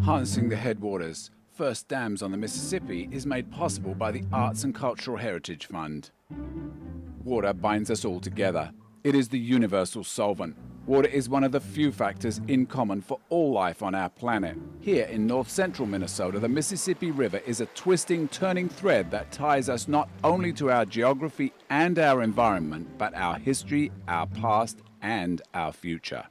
Harnessing the headwaters, First Dams on the Mississippi, is made possible by the Arts and Cultural Heritage Fund. Water binds us all together. It is the universal solvent. Water is one of the few factors in common for all life on our planet. Here in north-central Minnesota, the Mississippi River is a twisting, turning thread that ties us not only to our geography and our environment, but our history, our past, and our future.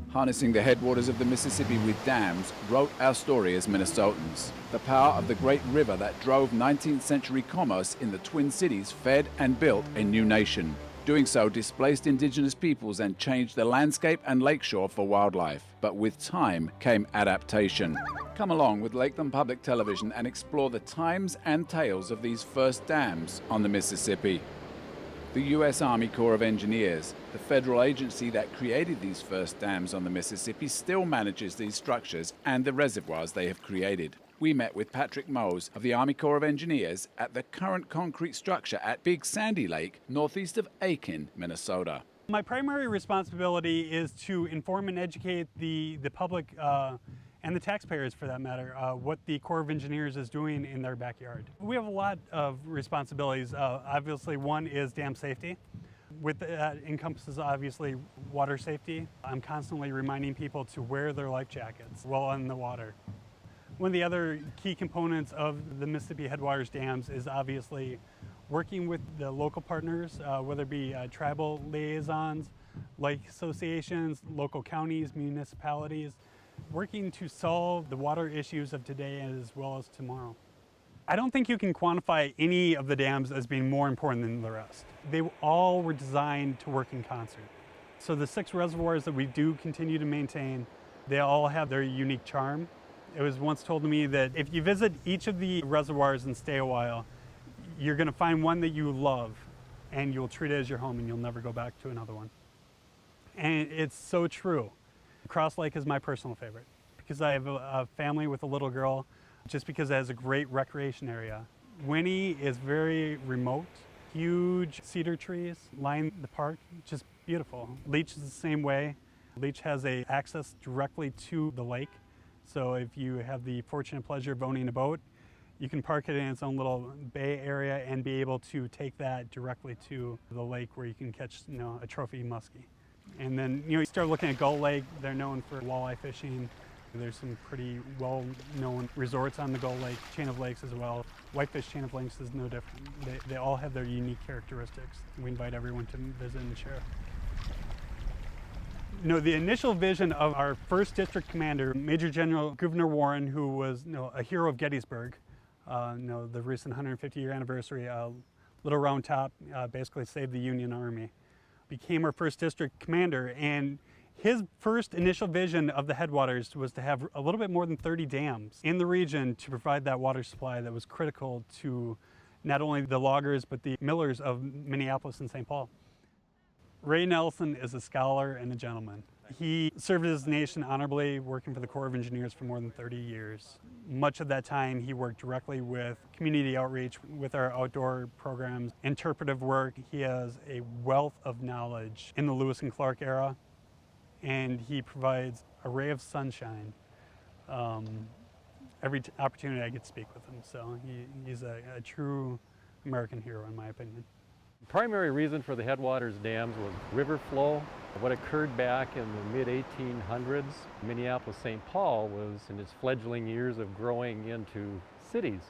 Harnessing the headwaters of the Mississippi with dams wrote our story as Minnesotans. The power of the great river that drove 19th century commerce in the Twin Cities fed and built a new nation. Doing so displaced indigenous peoples and changed the landscape and lakeshore for wildlife. But with time came adaptation. Come along with Lakeland Public Television and explore the times and tales of these first dams on the Mississippi. The U.S. Army Corps of Engineers, the federal agency that created these first dams on the Mississippi, still manages these structures and the reservoirs they have created. We met with Patrick Mose of the Army Corps of Engineers at the current concrete structure at Big Sandy Lake, northeast of Aiken, Minnesota. My primary responsibility is to inform and educate the public and the taxpayers, for that matter, what the Corps of Engineers is doing in their backyard. We have a lot of responsibilities. Obviously, one is dam safety. With that encompasses obviously water safety. I'm constantly reminding people to wear their life jackets while in the water. One of the other key components of the Mississippi Headwaters dams is obviously working with the local partners, whether it be tribal liaisons, lake associations, local counties, municipalities, working to solve the water issues of today as well as tomorrow. I don't think you can quantify any of the dams as being more important than the rest. They all were designed to work in concert. So the 6 reservoirs that we do continue to maintain, they all have their unique charm. It was once told to me that if you visit each of the reservoirs and stay a while, you're going to find one that you love and you'll treat it as your home and you'll never go back to another one. And it's so true. Cross Lake is my personal favorite because I have a family with a little girl, just because it has a great recreation area. Winnie is very remote. Huge cedar trees line the park, just beautiful. Leech is the same way. Leech has access directly to the lake. So if you have the fortunate pleasure of owning a boat, you can park it in its own little bay area and be able to take that directly to the lake where you can catch, a trophy muskie. And then, you start looking at Gull Lake. They're known for walleye fishing. There's some pretty well-known resorts on the Gull Lake chain of lakes as well. Whitefish chain of lakes is no different. They all have their unique characteristics. We invite everyone to visit and share. The initial vision of our first district commander, Major General Gouverneur Warren, who was a hero of Gettysburg, the recent 150-year anniversary, Little Round Top basically saved the Union Army, became our first district commander. And his first initial vision of the headwaters was to have a little bit more than 30 dams in the region to provide that water supply that was critical to not only the loggers, but the millers of Minneapolis and St. Paul. Ray Nelson is a scholar and a gentleman. He served his nation honorably, working for the Corps of Engineers for more than 30 years. Much of that time, he worked directly with community outreach, with our outdoor programs, interpretive work. He has a wealth of knowledge in the Lewis and Clark era, and he provides a ray of sunshine every opportunity I get to speak with him. So he's a true American hero, in my opinion. The primary reason for the headwaters dams was river flow. What occurred back in the mid-1800s, Minneapolis-St. Paul was in its fledgling years of growing into cities.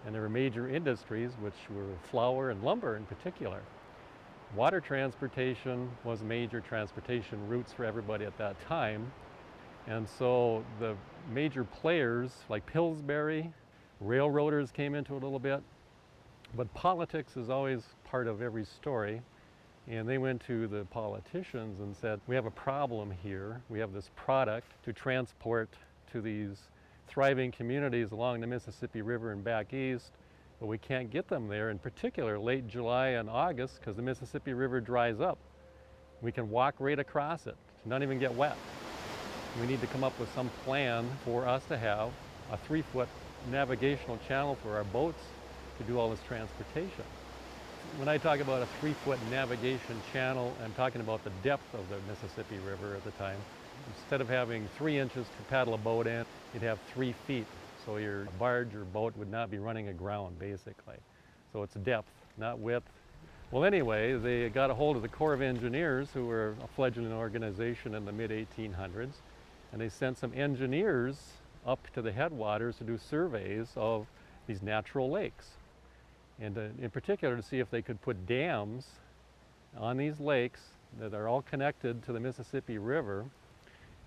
And there were major industries, which were flour and lumber in particular. Water transportation was major transportation routes for everybody at that time. And so the major players like Pillsbury, railroaders came into it a little bit. But politics is always part of every story. And they went to the politicians and said, we have a problem here. We have this product to transport to these thriving communities along the Mississippi River and back east, but we can't get them there, in particular late July and August, because the Mississippi River dries up. We can walk right across it, not even get wet. We need to come up with some plan for us to have a 3-foot navigational channel for our boats to do all this transportation. When I talk about a 3-foot navigation channel, I'm talking about the depth of the Mississippi River at the time. Instead of having 3 inches to paddle a boat in, you'd have 3 feet. So your barge or boat would not be running aground, basically. So it's depth, not width. Well, anyway, they got a hold of the Corps of Engineers, who were a fledgling organization in the mid-1800s, and they sent some engineers up to the headwaters to do surveys of these natural lakes. And in particular, to see if they could put dams on these lakes that are all connected to the Mississippi River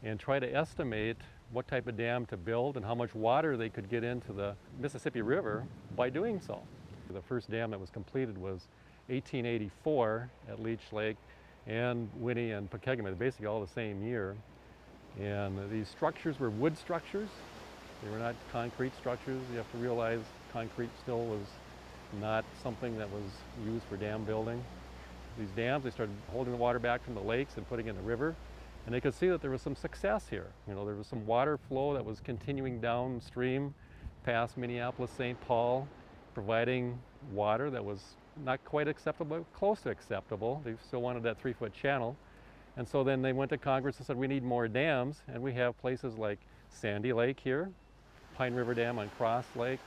and try to estimate what type of dam to build and how much water they could get into the Mississippi River by doing so. The first dam that was completed was 1884 at Leech Lake and Winnie and Pokegama, basically all the same year. And these structures were wood structures. They were not concrete structures. You have to realize concrete still was not something that was used for dam building. These dams, they started holding the water back from the lakes and putting it in the river. And they could see that there was some success here. You know, there was some water flow that was continuing downstream past Minneapolis, St. Paul, providing water that was not quite acceptable, but close to acceptable. They still wanted that 3-foot channel. And so then they went to Congress and said, we need more dams. And we have places like Sandy Lake here, Pine River Dam on Cross Lake,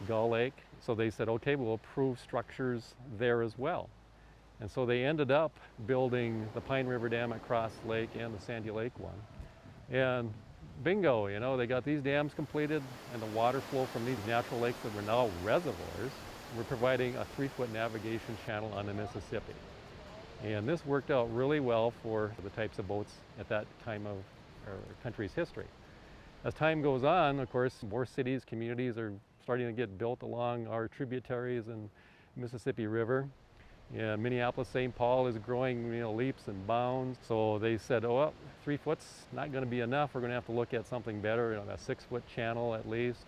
Gull Lake. So they said, okay, we'll approve structures there as well. And so they ended up building the Pine River Dam at Cross Lake and the Sandy Lake one. And bingo, you know, they got these dams completed, and the water flow from these natural lakes that were now reservoirs were providing a 3-foot navigation channel on the Mississippi. And this worked out really well for the types of boats at that time of our country's history. As time goes on, of course, more cities, communities are starting to get built along our tributaries and Mississippi River. And Minneapolis, St. Paul is growing, you know, leaps and bounds. So they said, oh, well, 3 foot's not going to be enough. We're going to have to look at something better, you know, a 6-foot channel at least.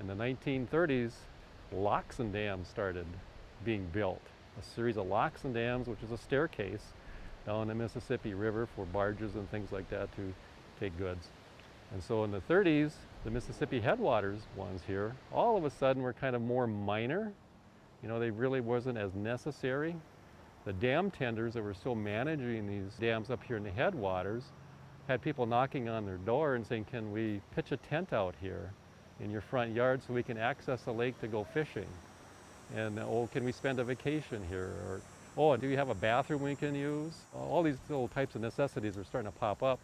In the 1930s, locks and dams started being built. A series of locks and dams, which is a staircase down the Mississippi River for barges and things like that to take goods. And so in the 30s, the Mississippi headwaters ones here, all of a sudden were kind of more minor. You know, they really wasn't as necessary. The dam tenders that were still managing these dams up here in the headwaters had people knocking on their door and saying, can we pitch a tent out here in your front yard so we can access the lake to go fishing? And, oh, can we spend a vacation here? Or, oh, do you have a bathroom we can use? All these little types of necessities were starting to pop up.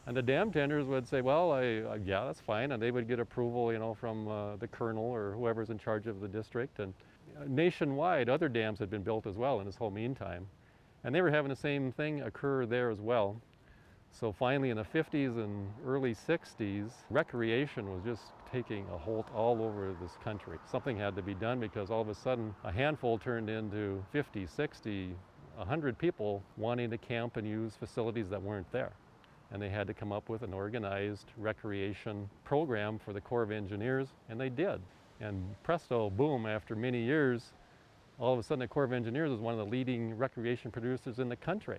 And the dam tenders would say, well, yeah, that's fine. And they would get approval, you know, from the colonel or whoever's in charge of the district. And nationwide, other dams had been built as well in this whole meantime. And they were having the same thing occur there as well. So finally, in the 50s and early 60s, recreation was just taking a hold all over this country. Something had to be done because all of a sudden, a handful turned into 50, 60, 100 people wanting to camp and use facilities that weren't there. And they had to come up with an organized recreation program for the Corps of Engineers, and they did. And presto, boom, after many years, all of a sudden the Corps of Engineers is one of the leading recreation producers in the country.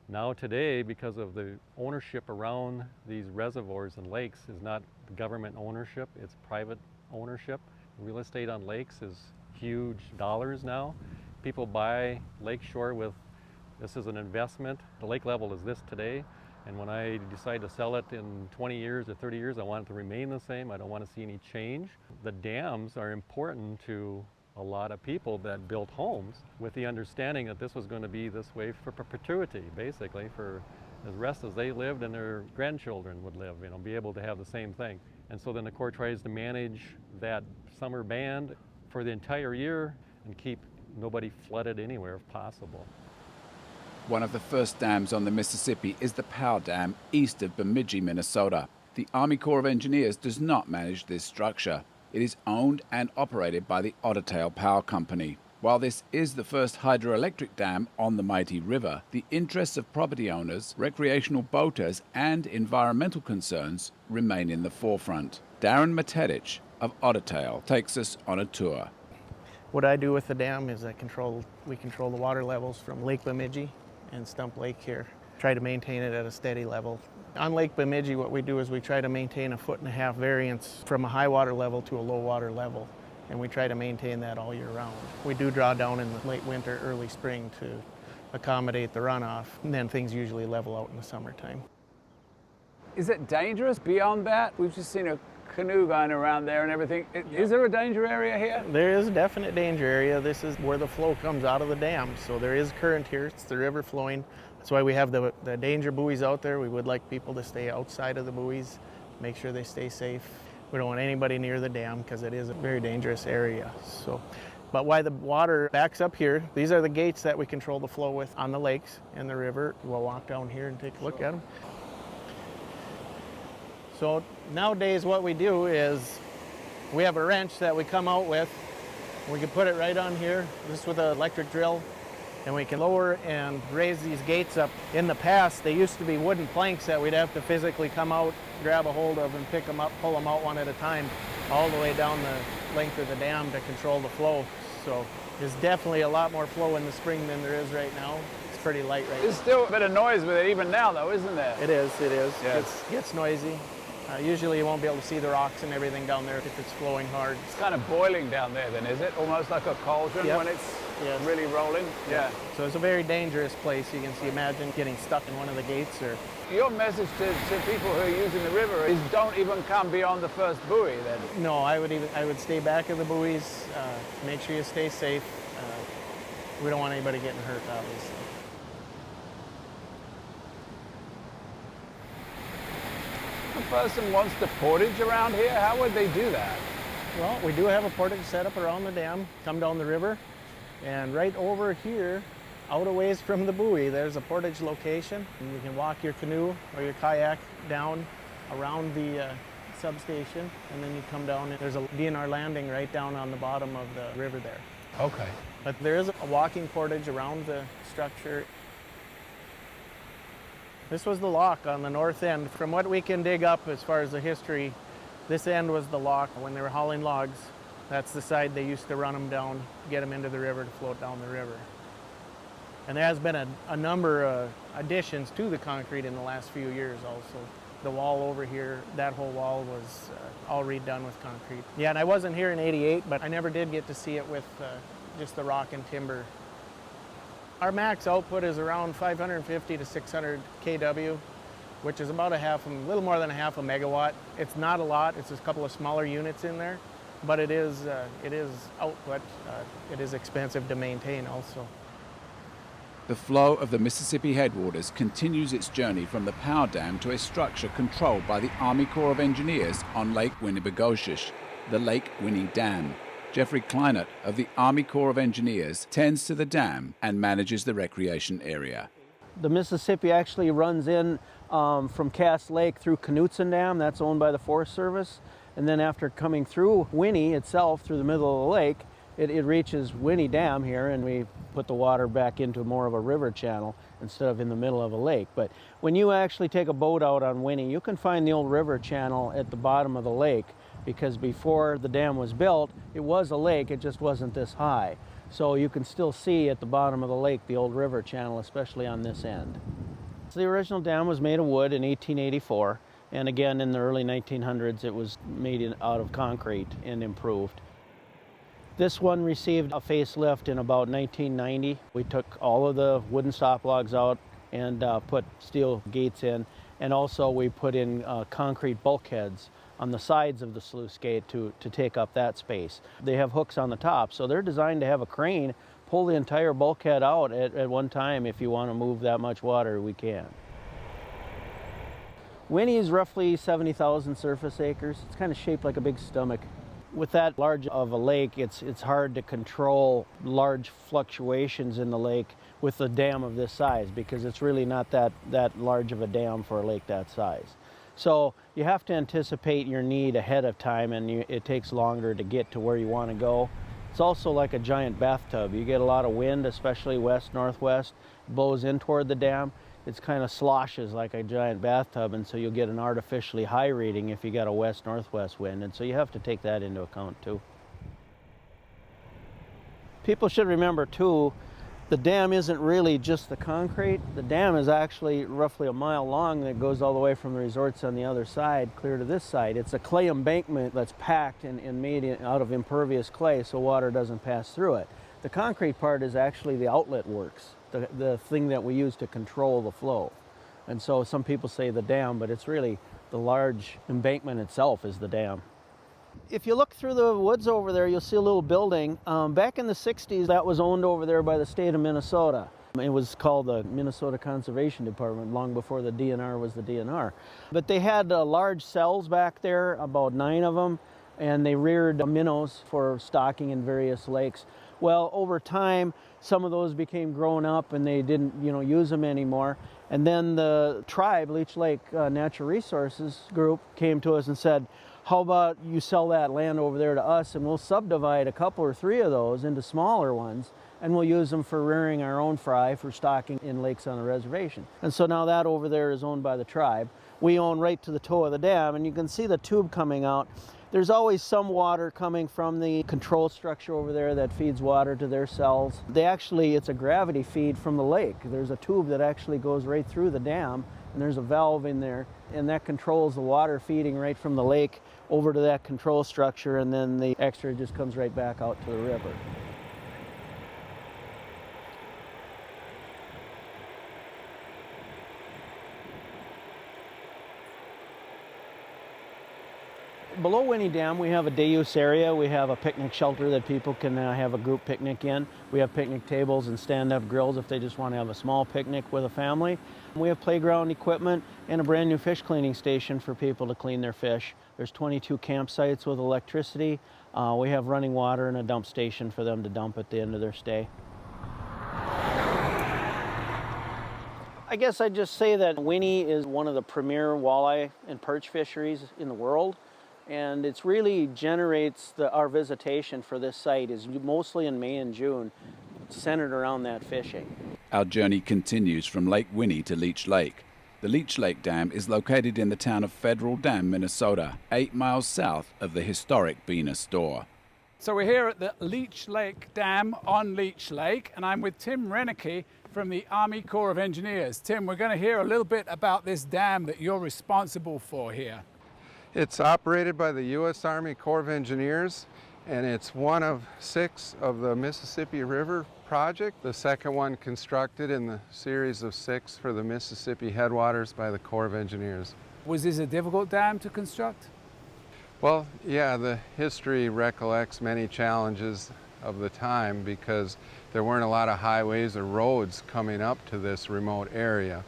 Now today, because of the ownership around these reservoirs and lakes is not government ownership, it's private ownership. Real estate on lakes is huge dollars now. People buy lakeshore with, this is an investment. The lake level is this today. And when I decide to sell it in 20 years or 30 years, I want it to remain the same. I don't want to see any change. The dams are important to a lot of people that built homes with the understanding that this was going to be this way for perpetuity, basically, for as rest as they lived and their grandchildren would live, you know, be able to have the same thing. And so then the Corps tries to manage that summer band for the entire year and keep nobody flooded anywhere if possible. One of the first dams on the Mississippi is the Powell Dam east of Bemidji, Minnesota. The Army Corps of Engineers does not manage this structure. It is owned and operated by the Otter Tail Power Company. While this is the first hydroelectric dam on the mighty river, the interests of property owners, recreational boaters, and environmental concerns remain in the forefront. Darren Matedich of Otter Tail takes us on a tour. What I do with the dam is we control the water levels from Lake Bemidji and Stump Lake here. Try to maintain it at a steady level. On Lake Bemidji, what we do is we try to maintain a 1.5 foot variance from a high water level to a low water level, and we try to maintain that all year round. We do draw down in the late winter, early spring to accommodate the runoff, and then things usually level out in the summertime. Is it dangerous beyond that? We've just seen a canoe going around there and everything. Is there a danger area here? There is a definite danger area. This is where the flow comes out of the dam. So there is current here. It's the river flowing. That's why we have the danger buoys out there. We would like people to stay outside of the buoys, make sure they stay safe. We don't want anybody near the dam because it is a very dangerous area. But why the water backs up here, these are the gates that we control the flow with on the lakes and the river. We'll walk down here and take a look at them. So nowadays what we do is we have a wrench that we come out with. We can put it right on here, just with an electric drill, and we can lower and raise these gates up. In the past, they used to be wooden planks that we'd have to physically come out, grab a hold of, and pick them up, pull them out one at a time, all the way down the length of the dam to control the flow. So there's definitely a lot more flow in the spring than there is right now. It's pretty light right now. There's still a bit of noise with it even now though, isn't there? It is. Yeah. It gets noisy. Usually you won't be able to see the rocks and everything down there if it's flowing hard. It's kind of boiling down there then, is it? Almost like a cauldron Yep. when it's Yes. really rolling? Yeah. So it's a very dangerous place. You can see, imagine getting stuck in one of the gates. Or Your message to people who are using the river is don't even come beyond the first buoy then. no, I would stay back of the buoys. Make sure you stay safe. We don't want anybody getting hurt, obviously. If a person wants to portage around here, how would they do that? Well, we do have a portage set up around the dam, come down the river, and right over here, out a ways from the buoy, there's a portage location. And you can walk your canoe or your kayak down around the substation, and then you come down, and there's a DNR landing right down on the bottom of the river there. Okay. But there is a walking portage around the structure. This was the lock on the north end. From what we can dig up as far as the history, this end was the lock when they were hauling logs. That's the side they used to run them down, get them into the river to float down the river. And there has been a number of additions to the concrete in the last few years also. The wall over here, that whole wall was all redone with concrete. Yeah, and I wasn't here in '88, but I never did get to see it with just the rock and timber. Our max output is around 550 to 600 kW, which is about a little more than a half a megawatt. It's not a lot. It's just a couple of smaller units in there, but it is output. It is expensive to maintain also. The flow of the Mississippi headwaters continues its journey from the power dam to a structure controlled by the Army Corps of Engineers on Lake Winnibigoshish, the Lake Winnie Dam. Jeffrey Kleinert of the Army Corps of Engineers tends to the dam and manages the recreation area. The Mississippi actually runs in from Cass Lake through Knutson Dam, that's owned by the Forest Service, and then after coming through Winnie itself, through the middle of the lake, it reaches Winnie Dam here, and we put the water back into more of a river channel instead of in the middle of a lake. But when you actually take a boat out on Winnie, you can find the old river channel at the bottom of the lake, because before the dam was built, it was a lake, it just wasn't this high. So you can still see at the bottom of the lake the old river channel, especially on this end. So the original dam was made of wood in 1884, and again in the early 1900s it was made out of concrete and improved. This one received a facelift in about 1990. We took all of the wooden stop logs out and put steel gates in, and also we put in concrete bulkheads on the sides of the sluice gate to take up that space. They have hooks on the top, so they're designed to have a crane pull the entire bulkhead out at one time. If you want to move that much water, we can. Winnie is roughly 70,000 surface acres. It's kind of shaped like a big stomach. With that large of a lake, it's hard to control large fluctuations in the lake with a dam of this size, because it's really not that large of a dam for a lake that size. So you have to anticipate your need ahead of time, and it takes longer to get to where you want to go. It's also like a giant bathtub. You get a lot of wind, especially west-northwest, blows in toward the dam. It's kind of sloshes like a giant bathtub, and so you'll get an artificially high reading if you got a west-northwest wind, and so you have to take that into account too. People should remember too, the dam isn't really just the concrete. The dam is actually roughly a mile long that goes all the way from the resorts on the other side clear to this side. It's a clay embankment that's packed and made out of impervious clay so water doesn't pass through it. The concrete part is actually the outlet works, the thing that we use to control the flow. And so some people say the dam, but it's really the large embankment itself is the dam. If you look through the woods over there, you'll see a little building. Back in the 60s, that was owned over there by the state of Minnesota. It was called the Minnesota Conservation Department long before the DNR was the DNR. But they had large cells back there, about 9 of them, and they reared minnows for stocking in various lakes. Well, over time, some of those became grown up and they didn't, use them anymore. And then the tribe, Leech Lake Natural Resources Group, came to us and said, how about you sell that land over there to us and we'll subdivide a couple or 3 of those into smaller ones and we'll use them for rearing our own fry for stocking in lakes on the reservation. And so now that over there is owned by the tribe. We own right to the toe of the dam, and you can see the tube coming out. There's always some water coming from the control structure over there that feeds water to their cells. It's a gravity feed from the lake. There's a tube that actually goes right through the dam, and there's a valve in there, and that controls the water feeding right from the lake over to that control structure, and then the extra just comes right back out to the river. Below Winnie Dam, we have a day use area. We have a picnic shelter that people can have a group picnic in. We have picnic tables and stand-up grills if they just want to have a small picnic with a family. We have playground equipment and a brand new fish cleaning station for people to clean their fish. There's 22 campsites with electricity. We have running water and a dump station for them to dump at the end of their stay. I guess I'd just say that Winnie is one of the premier walleye and perch fisheries in the world. And it's really generates our visitation for this site is mostly in May and June, centered around that fishing. Our journey continues from Lake Winnie to Leech Lake. The Leech Lake Dam is located in the town of Federal Dam, Minnesota, 8 miles south of the historic Bena Store. So we're here at the Leech Lake Dam on Leech Lake, and I'm with Tim Renneke from the Army Corps of Engineers. Tim, we're going to hear a little bit about this dam that you're responsible for here. It's operated by the U.S. Army Corps of Engineers, and it's one of 6 of the Mississippi River project, the second one constructed in the series of 6 for the Mississippi headwaters by the Corps of Engineers. Was this a difficult dam to construct? Well, yeah, the history recollects many challenges of the time because there weren't a lot of highways or roads coming up to this remote area.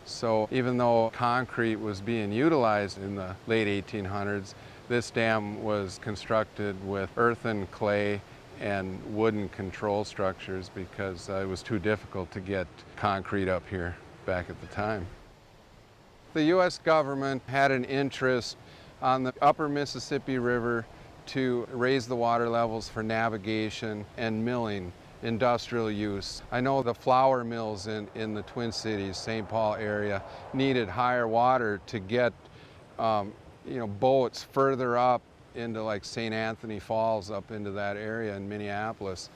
So even though concrete was being utilized in the late 1800s, this dam was constructed with earthen, clay, and wooden control structures because it was too difficult to get concrete up here back at the time. The U.S. government had an interest on the upper Mississippi River to raise the water levels for navigation and milling. Industrial use. I know the flour mills in the Twin Cities, St. Paul area, needed higher water to get boats further up into like St. Anthony Falls, up into that area in Minneapolis.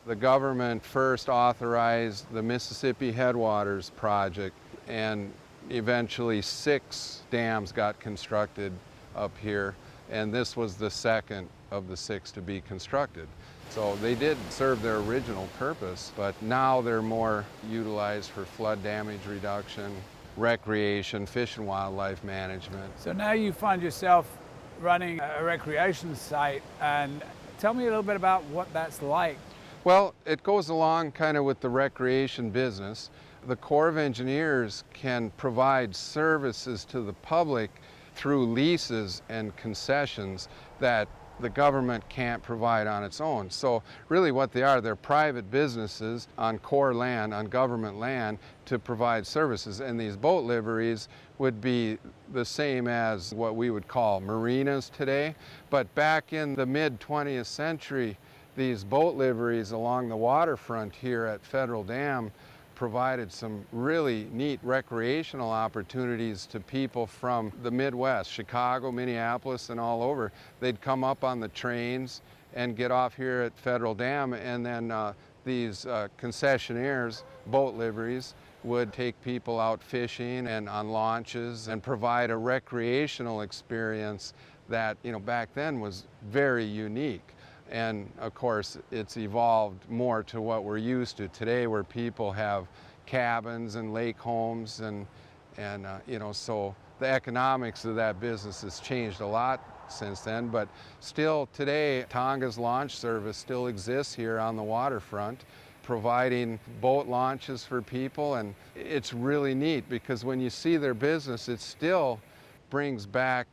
The government first authorized the Mississippi Headwaters Project, and eventually 6 dams got constructed up here, and this was the second of the 6 to be constructed. So they did serve their original purpose, but now they're more utilized for flood damage reduction, recreation, fish and wildlife management. So now you find yourself running a recreation site, and tell me a little bit about what that's like. Well, it goes along kind of with the recreation business. The Corps of Engineers can provide services to the public through leases and concessions that the government can't provide on its own. So really what they are, they're private businesses on Corps land, on government land, to provide services. And these boat liveries would be the same as what we would call marinas today. But back in the mid-20th century, these boat liveries along the waterfront here at Federal Dam provided some really neat recreational opportunities to people from the Midwest, Chicago, Minneapolis, and all over. They'd come up on the trains and get off here at Federal Dam, and then these concessionaires, boat liveries, would take people out fishing and on launches and provide a recreational experience that, back then was very unique. And of course, it's evolved more to what we're used to today, where people have cabins and lake homes and And so the economics of that business has changed a lot since then, but still today Tonga's launch service still exists here on the waterfront, providing boat launches for people. And it's really neat because when you see their business, it still brings back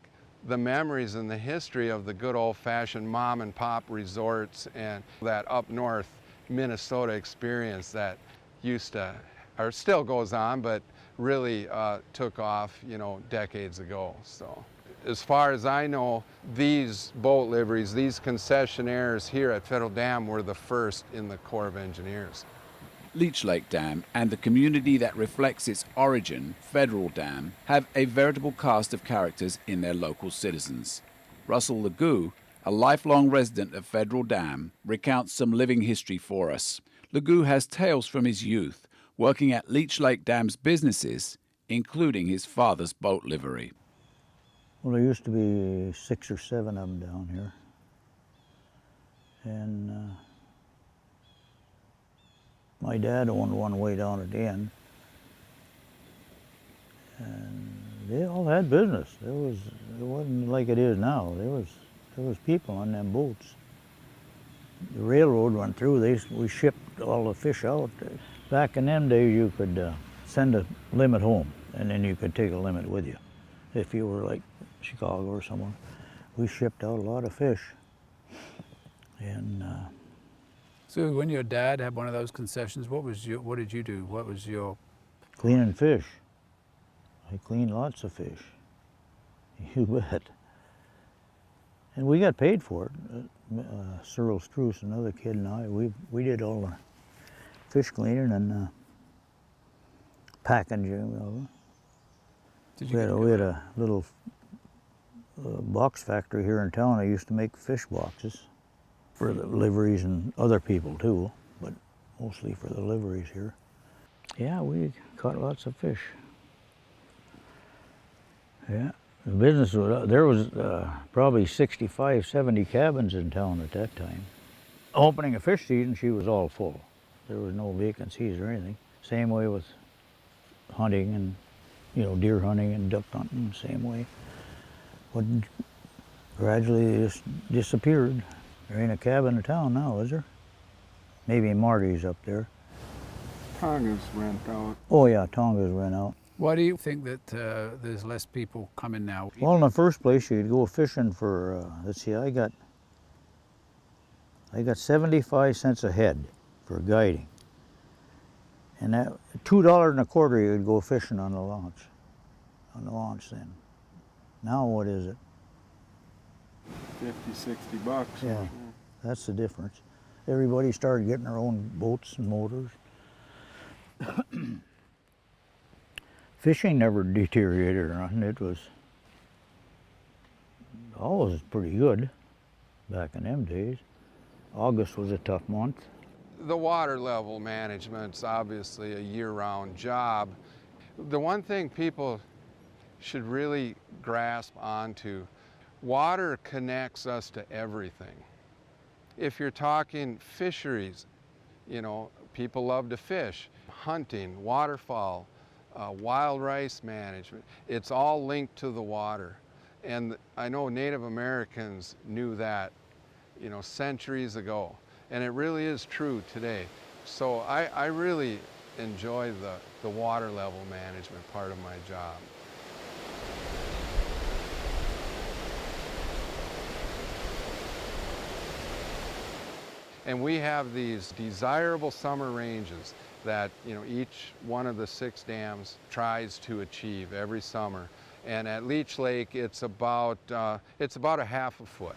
the memories and the history of the good old-fashioned mom and pop resorts and that up north Minnesota experience that used to, or still goes on, but really took off, decades ago. So as far as I know, these boat liveries, these concessionaires here at Federal Dam were the first in the Corps of Engineers. Leech Lake Dam and the community that reflects its origin, Federal Dam, have a veritable cast of characters in their local citizens. Russell Legoo, a lifelong resident of Federal Dam, recounts some living history for us. Legoo has tales from his youth, working at Leech Lake Dam's businesses, including his father's boat livery. Well, there used to be 6 or 7 of them down here. And my dad owned one way down at the end. And they all had business. It wasn't like it is now. There was people on them boats. The railroad went through, we shipped all the fish out. Back in them days, you could send a limit home, and then you could take a limit with you. If you were like Chicago or somewhere, we shipped out a lot of fish. And so when your dad had one of those concessions, what did you do? What was your... Cleaning fish. I cleaned lots of fish. You bet. And we got paid for it. Cyril Struce, another kid, and I, we did all the fish cleaning and packaging. We had a little box factory here in town. I used to make fish boxes for the liveries and other people too, but mostly for the liveries here. Yeah, we caught lots of fish. Yeah, the business was, there was probably 65, 70 cabins in town at that time. Opening a fish season, she was all full. There was no vacancies or anything. Same way with hunting and, deer hunting and duck hunting, same way. But gradually it just disappeared. There ain't a cabin in town now, is there? Maybe Marty's up there. Tonga's rent out. Oh yeah, Tonga's rent out. Why do you think that there's less people coming now? Well, in the first place, you'd go fishing for, let's see, I got 75 cents a head for guiding. And that $2.25 you'd go fishing on the launch then. Now what is it? 50, 60 bucks. Yeah, that's the difference. Everybody started getting their own boats and motors. Fishing never deteriorated or nothing. It was always pretty good back in them days. August was a tough month. The water level management's obviously a year-round job. The one thing people should really grasp onto, water connects us to everything. If you're talking fisheries, people love to fish, hunting, waterfowl, wild rice management, it's all linked to the water. And I know Native Americans knew that, centuries ago. And it really is true today. So I really enjoy the water level management part of my job. And we have these desirable summer ranges that each one of the 6 dams tries to achieve every summer. And at Leech Lake, it's about a half a foot.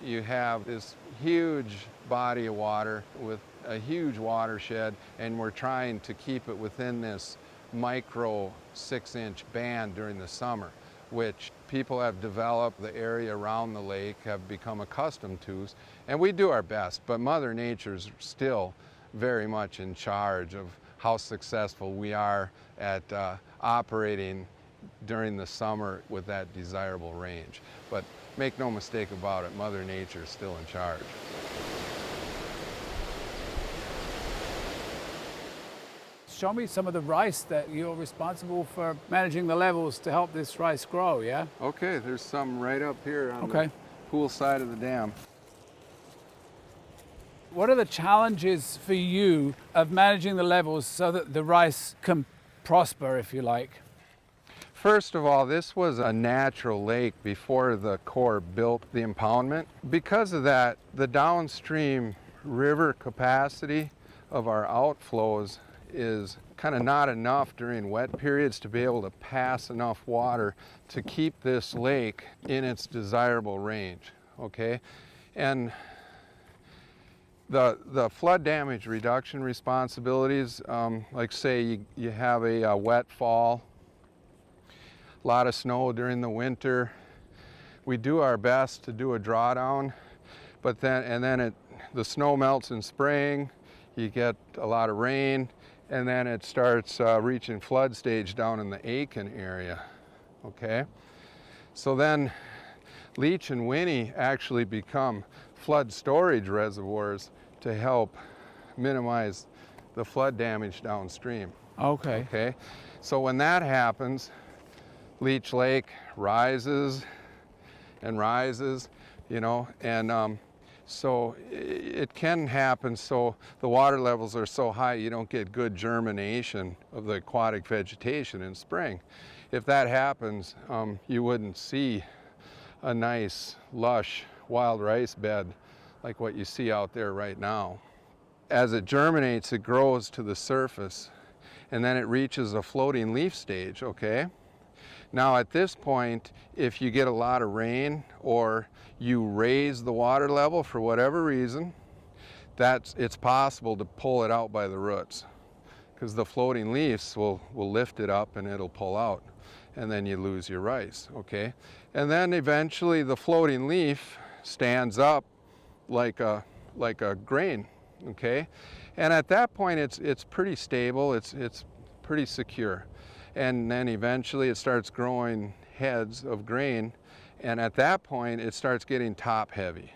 You have this huge body of water with a huge watershed, and we're trying to keep it within this micro 6-inch band during the summer, which people have developed, the area around the lake have become accustomed to, and we do our best, but Mother Nature's still very much in charge of how successful we are at operating during the summer with that desirable range. But make no mistake about it, Mother Nature's still in charge. show me some of the rice that you're responsible for managing the levels to help this rice grow, yeah? Okay, there's some right up here on Okay. the pool side of the dam. What are the challenges for you of managing the levels so that the rice can prosper, if you like? First of all, this was a natural lake before the Corps built the impoundment. Because of that, the downstream river capacity of our outflows is kind of not enough during wet periods to be able to pass enough water to keep this lake in its desirable range, okay? And the flood damage reduction responsibilities, like say you have a wet fall, a lot of snow during the winter. We do our best to do a drawdown, but then the snow melts in spring, you get a lot of rain, and then it starts reaching flood stage down in the Aiken area, okay? So then Leech and Winnie actually become flood storage reservoirs to help minimize the flood damage downstream. Okay. Okay, so when that happens, Leech Lake rises and rises, you know, and so it can happen so the water levels are so high you don't get good germination of the aquatic vegetation in spring. If that happens, you wouldn't see a nice, lush, wild rice bed like what you see out there right now. As it germinates, it grows to the surface, and then it reaches a floating leaf stage, okay? Now at this point, if you get a lot of rain or you raise the water level for whatever reason, it's possible to pull it out by the roots, because the floating leaves will lift it up and it'll pull out, and then you lose your rice, okay? And then eventually the floating leaf stands up like a grain, okay? And at that point it's pretty stable, it's pretty secure. And then eventually it starts growing heads of grain, and at that point it starts getting top heavy.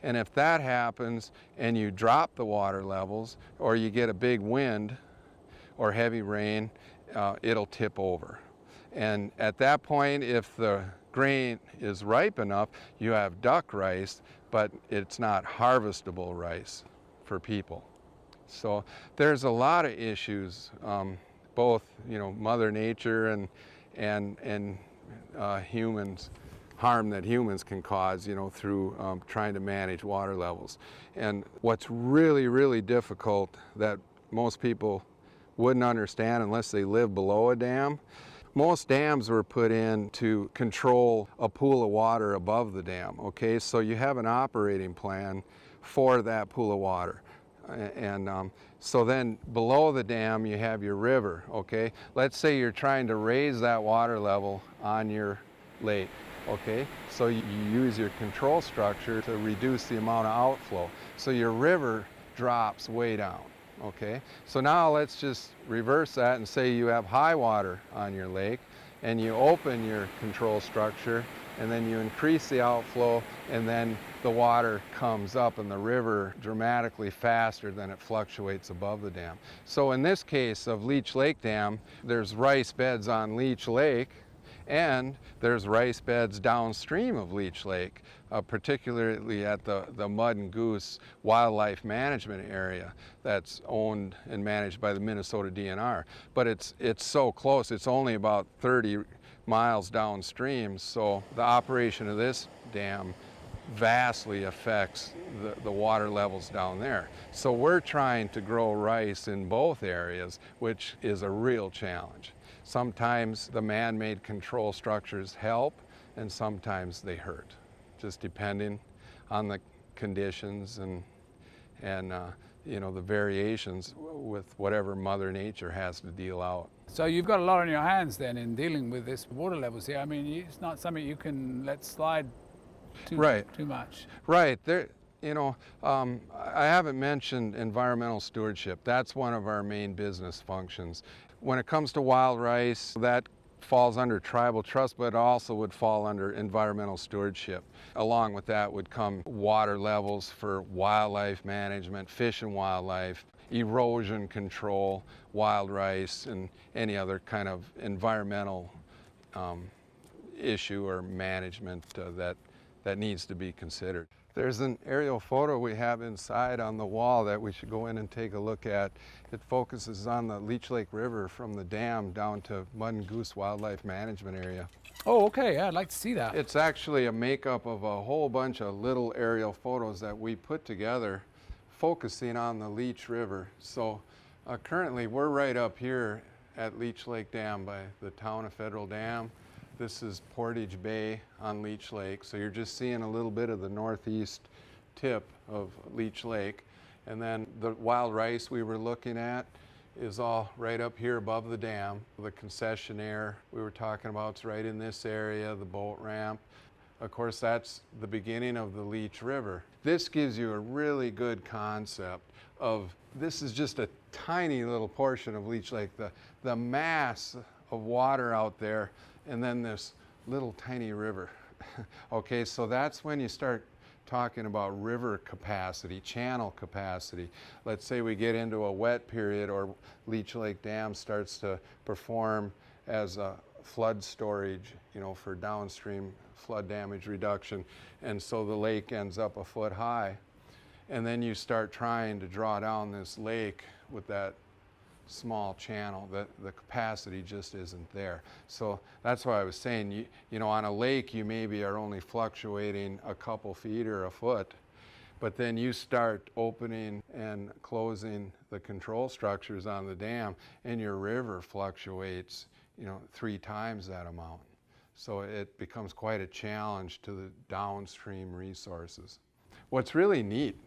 And if that happens and you drop the water levels or you get a big wind or heavy rain, it'll tip over. And at that point, if the grain is ripe enough, you have duck rice, but it's not harvestable rice for people. So there's a lot of issues, both, you know, Mother Nature and humans, harm that humans can cause, you know, through trying to manage water levels. And what's really, really difficult that most people wouldn't understand unless they live below a dam, most dams were put in to control a pool of water above the dam, okay? So you have an operating plan for that pool of water. And so then below the dam you have your river, okay? Let's say you're trying to raise that water level on your lake, okay? So you use your control structure to reduce the amount of outflow. So your river drops way down, okay? So now let's just reverse that and say you have high water on your lake and you open your control structure and then you increase the outflow, and then the water comes up in the river dramatically faster than it fluctuates above the dam. So in this case of Leech Lake Dam, there's rice beds on Leech Lake, and there's rice beds downstream of Leech Lake, particularly at the Mud and Goose Wildlife Management Area that's owned and managed by the Minnesota DNR. But it's so close, it's only about 30 miles downstream, so the operation of this dam vastly affects the water levels down there. So we're trying to grow rice in both areas, which is a real challenge. Sometimes the man-made control structures help, and sometimes they hurt, just depending on the conditions and you know, the variations with whatever Mother Nature has to deal out. So you've got a lot on your hands then in dealing with this water levels here. I mean, it's not something you can let slide too much. Right. There, you know, I haven't mentioned environmental stewardship. That's one of our main business functions. When it comes to wild rice, that falls under tribal trust, but it also would fall under environmental stewardship. Along with that would come water levels for wildlife management, fish and wildlife, erosion control, wild rice, and any other kind of environmental issue or management that needs to be considered. There's an aerial photo we have inside on the wall that we should go in and take a look at. It focuses on the Leech Lake River from the dam down to Mud and Goose Wildlife Management Area. Oh, okay, yeah, I'd like to see that. It's actually a makeup of a whole bunch of little aerial photos that we put together focusing on the Leech River. So currently we're right up here at Leech Lake Dam by the town of Federal Dam. This is Portage Bay on Leech Lake, so you're just seeing a little bit of the northeast tip of Leech Lake. And then the wild rice we were looking at is all right up here above the dam. The concessionaire we were talking about is right in this area, the boat ramp. Of course, that's the beginning of the Leech River. This gives you a really good concept of, this is just a tiny little portion of Leech Lake, the mass of water out there, and then this little tiny river. Okay, so that's when you start talking about river capacity, channel capacity. Let's say we get into a wet period or Leech Lake Dam starts to perform as a flood storage, you know, for downstream flood damage reduction, and so the lake ends up a foot high. And then you start trying to draw down this lake with that small channel, the capacity just isn't there. So that's why I was saying, you know, on a lake you maybe are only fluctuating a couple feet or a foot, but then you start opening and closing the control structures on the dam and your river fluctuates, you know, 3 times that amount. So it becomes quite a challenge to the downstream resources. What's really neat,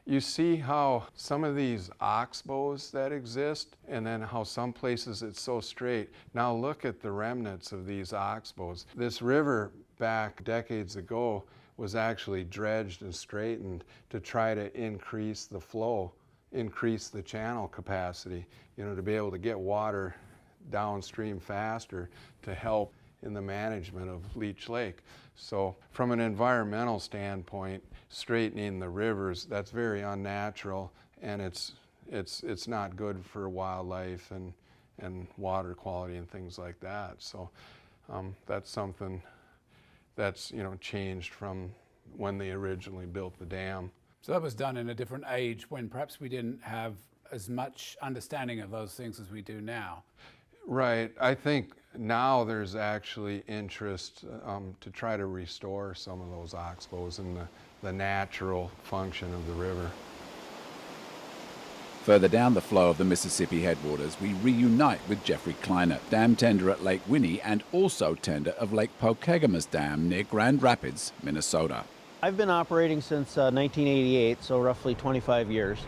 you see how some of these oxbows that exist, and then how some places it's so straight. Now look at the remnants of these oxbows. This river back decades ago was actually dredged and straightened to try to increase the flow, increase the channel capacity, you know, to be able to get water downstream faster to help in the management of Leech Lake. So from an environmental standpoint, straightening the rivers, that's very unnatural, and it's not good for wildlife and water quality and things like that. So that's something that's, you know, changed from when they originally built the dam. So that was done in a different age when perhaps we didn't have as much understanding of those things as we do now. Right. I think now there's actually interest to try to restore some of those oxbows and the natural function of the river. Further down the flow of the Mississippi headwaters, we reunite with Jeffrey Kleiner, dam tender at Lake Winnie and also tender of Lake Pokegama's Dam near Grand Rapids, Minnesota. I've been operating since 1988, so roughly 25 years.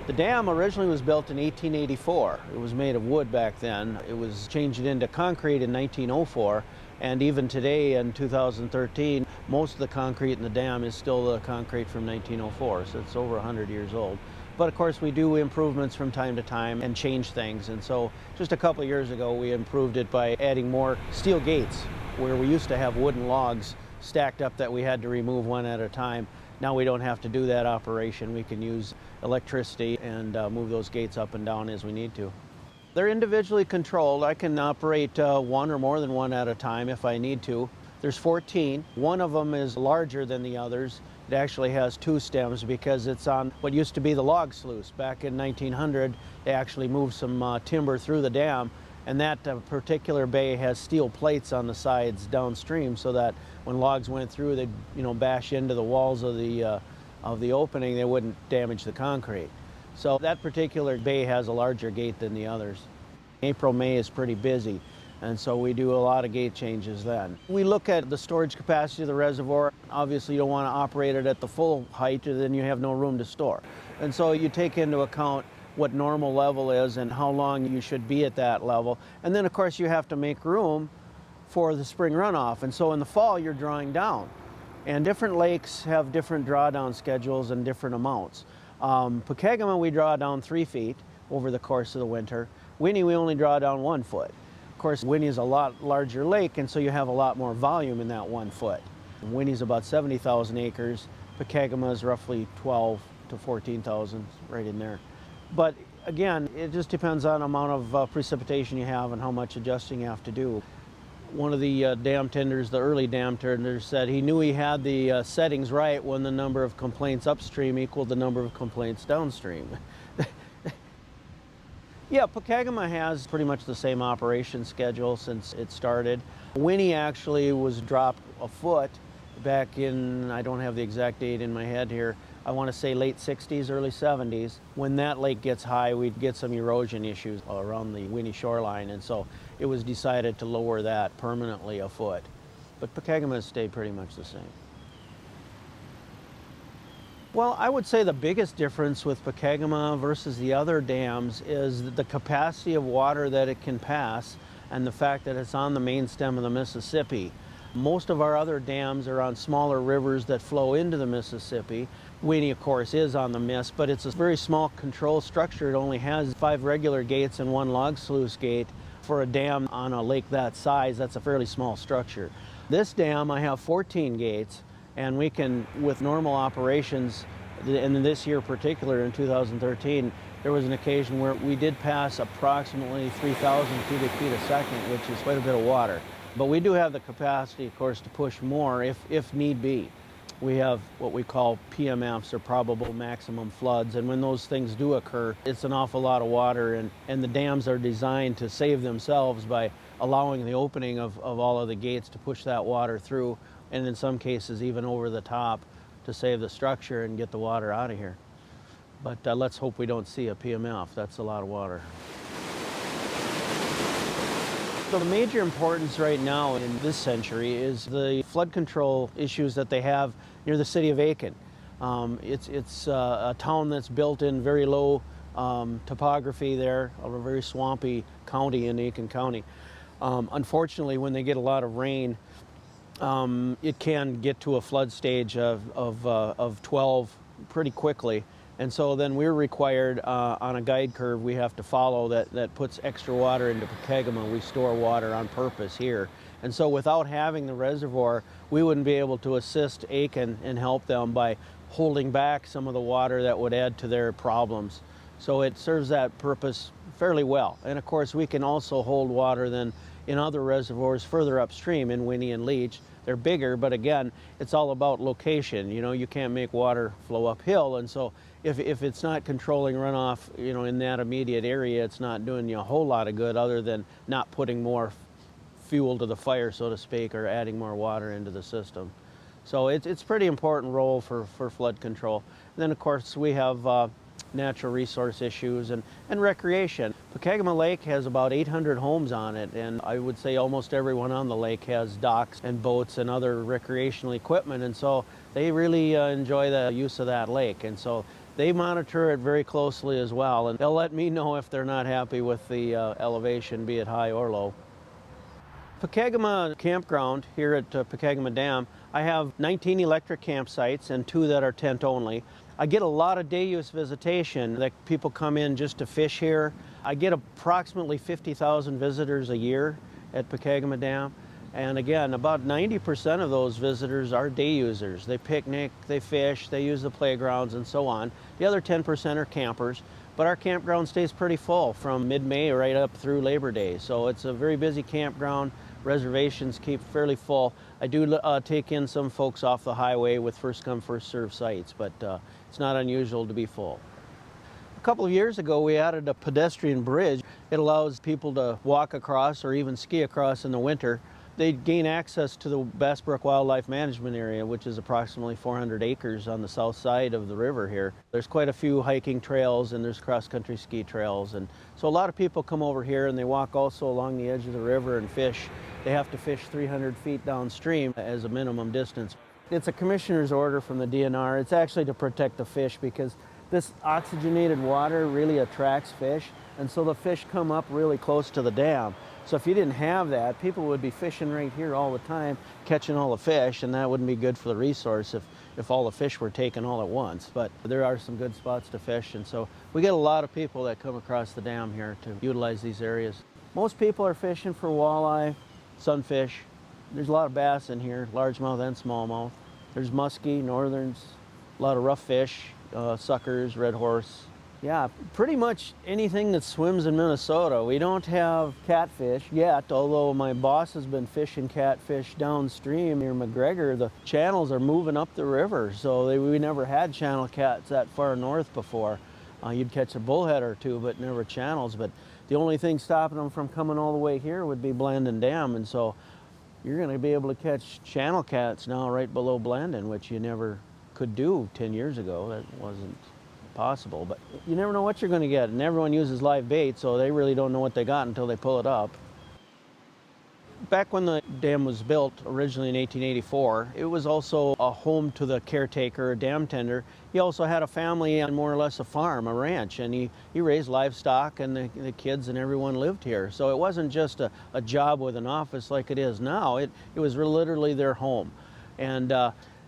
The dam originally was built in 1884. It was made of wood back then. It was changed into concrete in 1904, and even today in 2013, most of the concrete in the dam is still the concrete from 1904, so it's over 100 years old. But of course we do improvements from time to time and change things, and so just a couple of years ago we improved it by adding more steel gates where we used to have wooden logs stacked up that we had to remove one at a time. Now we don't have to do that operation. We can use electricity and move those gates up and down as we need to. They're individually controlled. I can operate one or more than one at a time if I need to. There's 14. One of them is larger than the others. It actually has 2 stems because it's on what used to be the log sluice. Back in 1900, they actually moved some timber through the dam, and that particular bay has steel plates on the sides downstream so that when logs went through, they'd, you know, bash into the walls of the opening. They wouldn't damage the concrete. So that particular bay has a larger gate than the others. April, May is pretty busy, and so we do a lot of gate changes then. We look at the storage capacity of the reservoir. Obviously you don't want to operate it at the full height, or then you have no room to store. And so you take into account what normal level is and how long you should be at that level. And then of course you have to make room for the spring runoff, and so in the fall you're drawing down. And different lakes have different drawdown schedules and different amounts. Pokegama we draw down 3 feet over the course of the winter. Winnie we only draw down 1 foot. Of course Winnie is a lot larger lake, and so you have a lot more volume in that 1 foot. Winnie's about 70,000 acres. Pokegama is roughly 12 to 14,000, right in there. But Again, it just depends on the amount of precipitation you have and how much adjusting you have to do. One of the dam tenders, the early dam tenders, said he knew he had the settings right when the number of complaints upstream equaled the number of complaints downstream. Yeah, Pokegama has pretty much the same operation schedule since it started. Winnie actually was dropped a foot back in, I don't have the exact date in my head here, I want to say late 60s, early 70s. When that lake gets high, we'd get some erosion issues around the Winnie shoreline, and so it was decided to lower that permanently a foot. But Pokegama has stayed pretty much the same. Well, I would say the biggest difference with Pokegama versus the other dams is the capacity of water that it can pass and the fact that it's on the main stem of the Mississippi. Most of our other dams are on smaller rivers that flow into the Mississippi. Winnie, of course, is on the Miss, but it's a very small control structure. It only has 5 regular gates and 1 log sluice gate. For a dam on a lake that size, that's a fairly small structure. This dam, I have 14 gates, and we can, with normal operations, and this year in particular, in 2013, there was an occasion where we did pass approximately 3,000 cubic feet a second, which is quite a bit of water. But we do have the capacity, of course, to push more if need be. We have what we call PMFs, or probable maximum floods, and when those things do occur, it's an awful lot of water, and the dams are designed to save themselves by allowing the opening of all of the gates to push that water through, and in some cases even over the top to save the structure and get the water out of here. But let's hope we don't see a PMF. That's a lot of water. So the major importance right now in this century is the flood control issues that they have near the city of Aiken. It's a town that's built in very low topography there, of a very swampy county in Aiken County. Unfortunately, when they get a lot of rain, it can get to a flood stage of 12 pretty quickly. And so then we're required on a guide curve we have to follow that puts extra water into Pokegama. We store water on purpose here. And so without having the reservoir, we wouldn't be able to assist Aiken and help them by holding back some of the water that would add to their problems. So it serves that purpose fairly well. And of course we can also hold water then in other reservoirs further upstream in Winnie and Leech. They're bigger, but again, it's all about location. You know, you can't make water flow uphill, and so if it's not controlling runoff, you know, in that immediate area, it's not doing you a whole lot of good other than not putting more fuel to the fire, so to speak, or adding more water into the system. So it's a pretty important role for flood control. And then, of course, we have natural resource issues and recreation. Pokegama Lake has about 800 homes on it, and I would say almost everyone on the lake has docks and boats and other recreational equipment, and so they really enjoy the use of that lake. And so they monitor it very closely as well, and they'll let me know if they're not happy with the elevation, be it high or low. Pokegama Campground here at Pokegama Dam, I have 19 electric campsites and 2 that are tent only. I get a lot of day use visitation that people come in just to fish here. I get approximately 50,000 visitors a year at Pokegama Dam. And again, about 90% of those visitors are day users. They picnic, they fish, they use the playgrounds and so on. The other 10% are campers, but our campground stays pretty full from mid-May right up through Labor Day. So it's a very busy campground. Reservations keep fairly full. I do take in some folks off the highway with first come, first served sites, but it's not unusual to be full. A couple of years ago, we added a pedestrian bridge. It allows people to walk across or even ski across in the winter. They gain access to the Bass Brook Wildlife Management Area, which is approximately 400 acres on the south side of the river here. There's quite a few hiking trails and there's cross-country ski trails. And so a lot of people come over here and they walk also along the edge of the river and fish. They have to fish 300 feet downstream as a minimum distance. It's a commissioner's order from the DNR. It's actually to protect the fish because this oxygenated water really attracts fish. And so the fish come up really close to the dam. So if you didn't have that, people would be fishing right here all the time, catching all the fish, and that wouldn't be good for the resource if all the fish were taken all at once. But there are some good spots to fish, and so we get a lot of people that come across the dam here to utilize these areas. Most people are fishing for walleye, sunfish. There's a lot of bass in here, largemouth and smallmouth. There's muskie, northerns, a lot of rough fish, suckers, red horse, Yeah, pretty much anything that swims in Minnesota. We don't have catfish yet, although my boss has been fishing catfish downstream near McGregor. The channels are moving up the river, so we never had channel cats that far north before. You'd catch a bullhead or two, but never channels. But the only thing stopping them from coming all the way here would be Blandon Dam, and so you're going to be able to catch channel cats now right below Blandon, which you never could do 10 years ago. That wasn't possible, but you never know what you're going to get, and everyone uses live bait, so they really don't know what they got until they pull it up. Back when the dam was built originally in 1884, it was also a home to the caretaker, a dam tender. He also had a family on more or less a farm, a ranch, and he raised livestock, and the kids and everyone lived here. So it wasn't just a job with an office like it is now. It was literally their home. And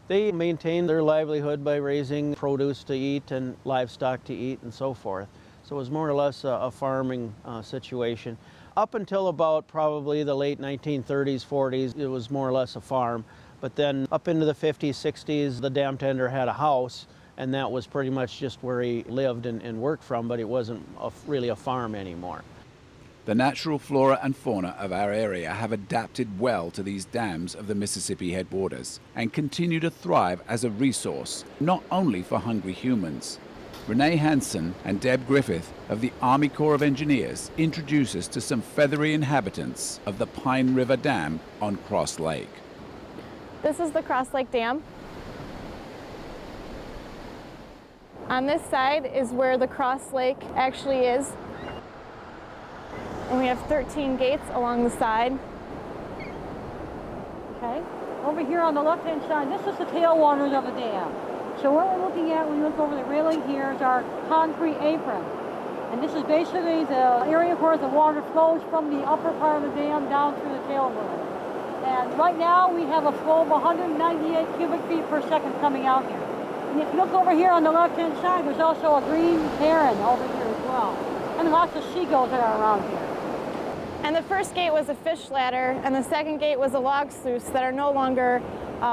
they maintained their livelihood by raising produce to eat and livestock to eat and so forth. So it was more or less a farming situation. Up until about probably the late 1930s, 40s, it was more or less a farm. But then up into the 50s, 60s, the dam tender had a house, and that was pretty much just where he lived and worked from, but it wasn't really a farm anymore. The natural flora and fauna of our area have adapted well to these dams of the Mississippi headwaters and continue to thrive as a resource, not only for hungry humans. Renee Hansen and Deb Griffith of the Army Corps of Engineers introduce us to some feathery inhabitants of the Pine River Dam on Cross Lake. This is the Cross Lake Dam. On this side is where the Cross Lake actually is. And we have 13 gates along the side. Okay. Over here on the left-hand side, this is the tailwaters of the dam. So what we're looking at when you look over the railing here is our concrete apron. And this is basically the area where the water flows from the upper part of the dam down through the tailwater. And right now we have a flow of 198 cubic feet per second coming out here. And if you look over here on the left-hand side, there's also a green heron over here as well. And lots of seagulls that are around here. And the first gate was a fish ladder, and the second gate was a log sluice that are no longer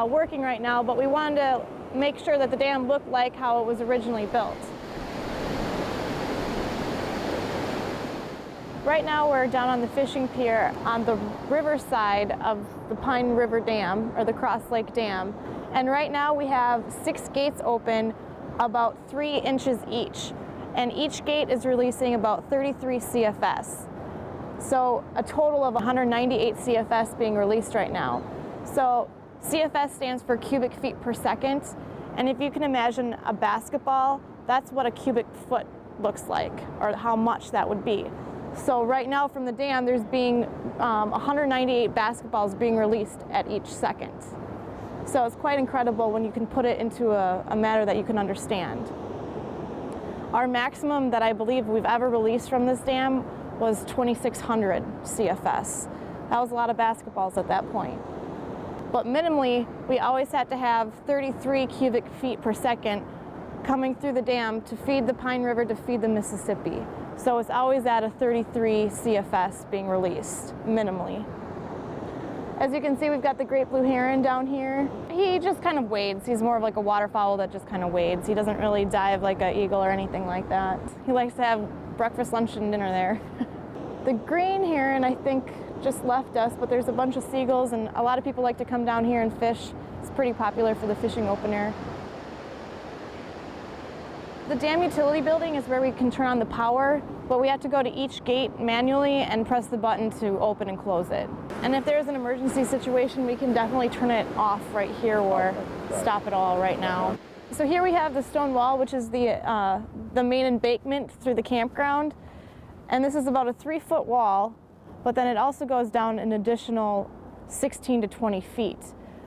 working right now, but we wanted to make sure that the dam looked like how it was originally built. Right now we're down on the fishing pier on the river side of the Pine River Dam, or the Cross Lake Dam. And right now we have 6 gates open, about 3 inches each. And each gate is releasing about 33 CFS. So a total of 198 CFS being released right now. So CFS stands for cubic feet per second. And if you can imagine a basketball, that's what a cubic foot looks like, or how much that would be. So right now from the dam, there's being 198 basketballs being released at each second. So it's quite incredible when you can put it into a matter that you can understand. Our maximum that I believe we've ever released from this dam was 2,600 CFS. That was a lot of basketballs at that point. But minimally, we always had to have 33 cubic feet per second coming through the dam to feed the Pine River, to feed the Mississippi. So it's always at a 33 CFS being released, minimally. As you can see, we've got the great blue heron down here. He just kind of wades. He's more of like a waterfowl that just kind of wades. He doesn't really dive like an eagle or anything like that. He likes to have breakfast, lunch, and dinner there. The green heron, I think, just left us, but there's a bunch of seagulls, and a lot of people like to come down here and fish. It's pretty popular for the fishing open air. The dam utility building is where we can turn on the power, but we have to go to each gate manually and press the button to open and close it. And if there's an emergency situation, we can definitely turn it off right here or stop it all right now. So here we have the stone wall, which is the main embankment through the campground. And this is about a 3-foot wall, but then it also goes down an additional 16 to 20 feet.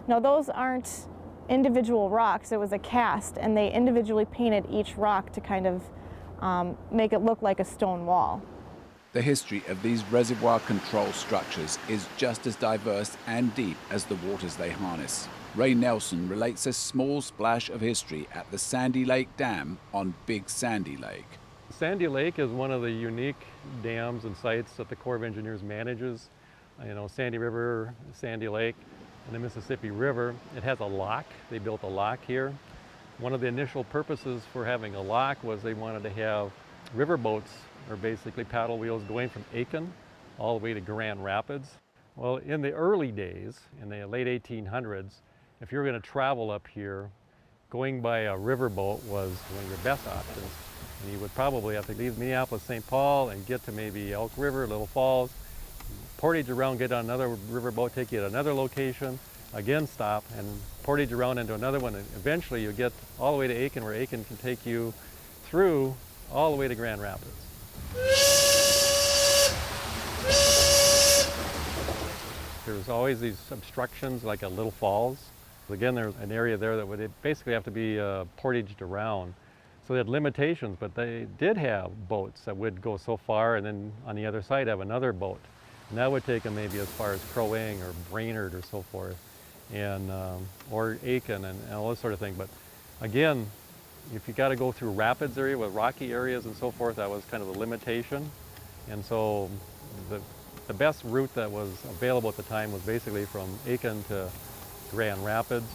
Now those aren't individual rocks, it was a cast, and they individually painted each rock to kind of make it look like a stone wall. The history of these reservoir control structures is just as diverse and deep as the waters they harness. Ray Nelson relates a small splash of history at the Sandy Lake Dam on Big Sandy Lake. Sandy Lake is one of the unique dams and sites that the Corps of Engineers manages. You know, Sandy River, Sandy Lake, and the Mississippi River. It has a lock. They built a lock here. One of the initial purposes for having a lock was they wanted to have river boats, or basically paddle wheels, going from Aiken all the way to Grand Rapids. Well, in the early days, in the late 1800s, if you were going to travel up here, going by a riverboat was one of your best options. And you would probably have to leave Minneapolis-St. Paul and get to maybe Elk River, Little Falls, portage around, get on another riverboat, take you to another location, again stop, and portage around into another one. And eventually you get all the way to Aiken, where Aiken can take you through all the way to Grand Rapids. There's always these obstructions, like at Little Falls. Again, there's an area there that would basically have to be portaged around. So they had limitations, but they did have boats that would go so far, and then on the other side have another boat. And that would take them maybe as far as Crow Wing or Brainerd or so forth, and or Aiken and all this sort of thing. But again, if you got to go through rapids area with rocky areas and so forth, that was kind of a limitation. And so the best route that was available at the time was basically from Aiken to Grand Rapids.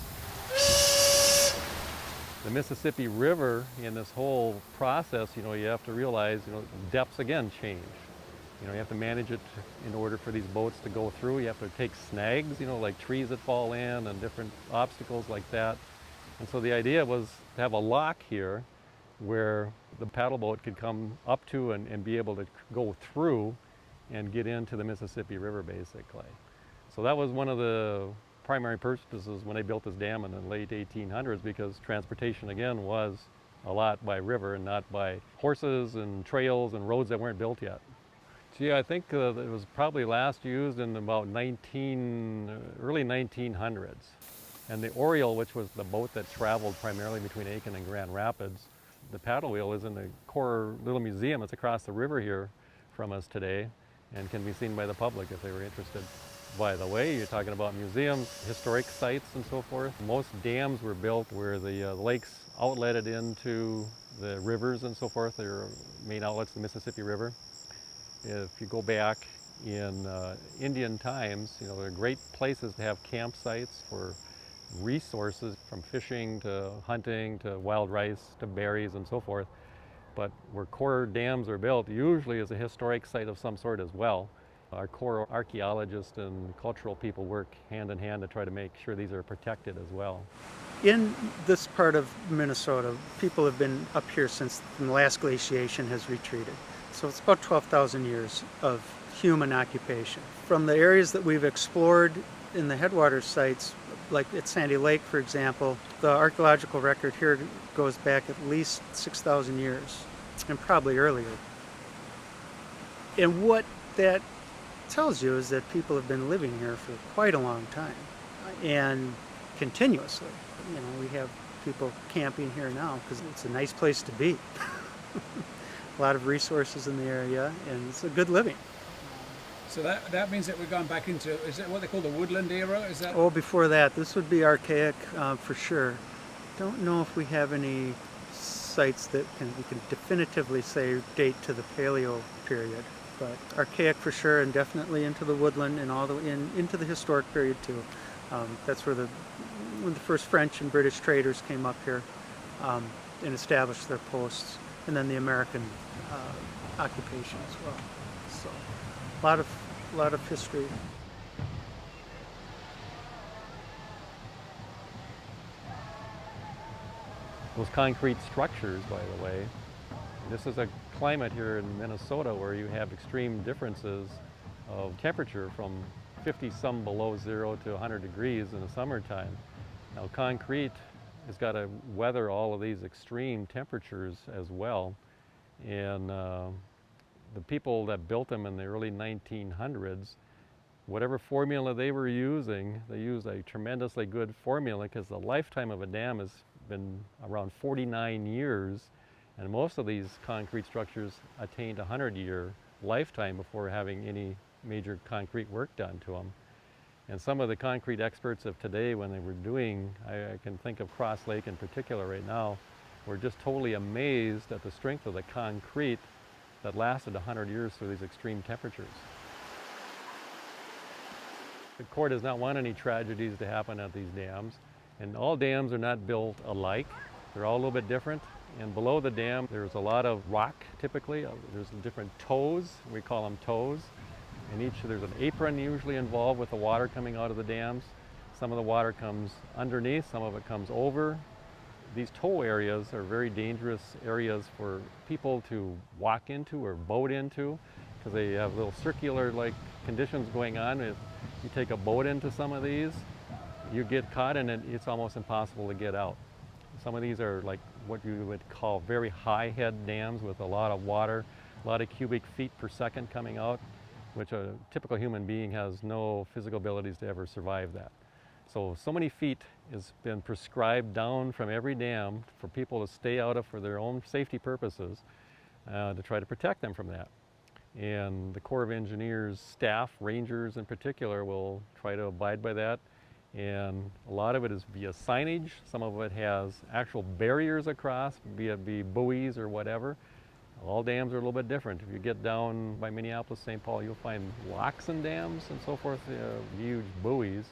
The Mississippi River, in this whole process, you have to realize, depths again change. You have to manage it in order for these boats to go through. You have to take snags, like trees that fall in and different obstacles like that. And so the idea was to have a lock here where the paddle boat could come up to and be able to go through and get into the Mississippi River, basically. So that was one of the primary purposes when they built this dam in the late 1800s, because transportation, again, was a lot by river and not by horses and trails and roads that weren't built yet. Gee, I think it was probably last used in about early 1900s. And the Oriole, which was the boat that traveled primarily between Aiken and Grand Rapids, the paddle wheel is in the Core Little Museum. It's across the river here from us today and can be seen by the public if they were interested. By the way, you're talking about museums, historic sites and so forth. Most dams were built where the lakes outletted into the rivers and so forth. Their main outlets, the Mississippi River. If you go back in Indian times, there are great places to have campsites for resources, from fishing to hunting to wild rice to berries and so forth. But where core dams are built usually is a historic site of some sort as well. Our core archaeologists and cultural people work hand in hand to try to make sure these are protected as well. In this part of Minnesota, people have been up here since the last glaciation has retreated. So it's about 12,000 years of human occupation. From the areas that we've explored in the headwaters sites, like at Sandy Lake, for example, the archaeological record here goes back at least 6,000 years, and probably earlier. And what that tells you is that people have been living here for quite a long time, and continuously. We have people camping here now because it's a nice place to be. A lot of resources in the area, and it's a good living. So that means that we've gone back into, is that what they call the woodland era? Is that? Oh, before that, this would be archaic for sure. Don't know if we have any sites that we can definitively say date to the Paleo period, but archaic for sure, and definitely into the woodland and all the way into the historic period too. That's where when the first French and British traders came up here and established their posts, and then the American occupation as well. So a lot of history. Those concrete structures, by the way, this is a climate here in Minnesota where you have extreme differences of temperature from 50 some below zero to 100 degrees in the summertime. Now concrete has got to weather all of these extreme temperatures as well. And the people that built them in the early 1900s, whatever formula they were using, they used a tremendously good formula, because the lifetime of a dam has been around 49 years, and most of these concrete structures attained a 100-year lifetime before having any major concrete work done to them. And some of the concrete experts of today, when they were doing, I can think of Cross Lake in particular right now, were just totally amazed at the strength of the concrete that lasted 100 years through these extreme temperatures. The Corps does not want any tragedies to happen at these dams, and all dams are not built alike. They're all a little bit different. And below the dam, there's a lot of rock, typically. There's different toes. We call them toes. And there's an apron usually involved with the water coming out of the dams. Some of the water comes underneath, some of it comes over. These toe areas are very dangerous areas for people to walk into or boat into because they have little circular-like conditions going on. If you take a boat into some of these, you get caught and it's almost impossible to get out. Some of these are like what you would call very high head dams with a lot of water, a lot of cubic feet per second coming out, which a typical human being has no physical abilities to ever survive that. So many feet has been prescribed down from every dam for people to stay out of for their own safety purposes to try to protect them from that. And the Corps of Engineers staff, rangers in particular, will try to abide by that. And a lot of it is via signage. Some of it has actual barriers across, be it be buoys or whatever. All dams are a little bit different. If you get down by Minneapolis, St. Paul, you'll find locks and dams and so forth, huge buoys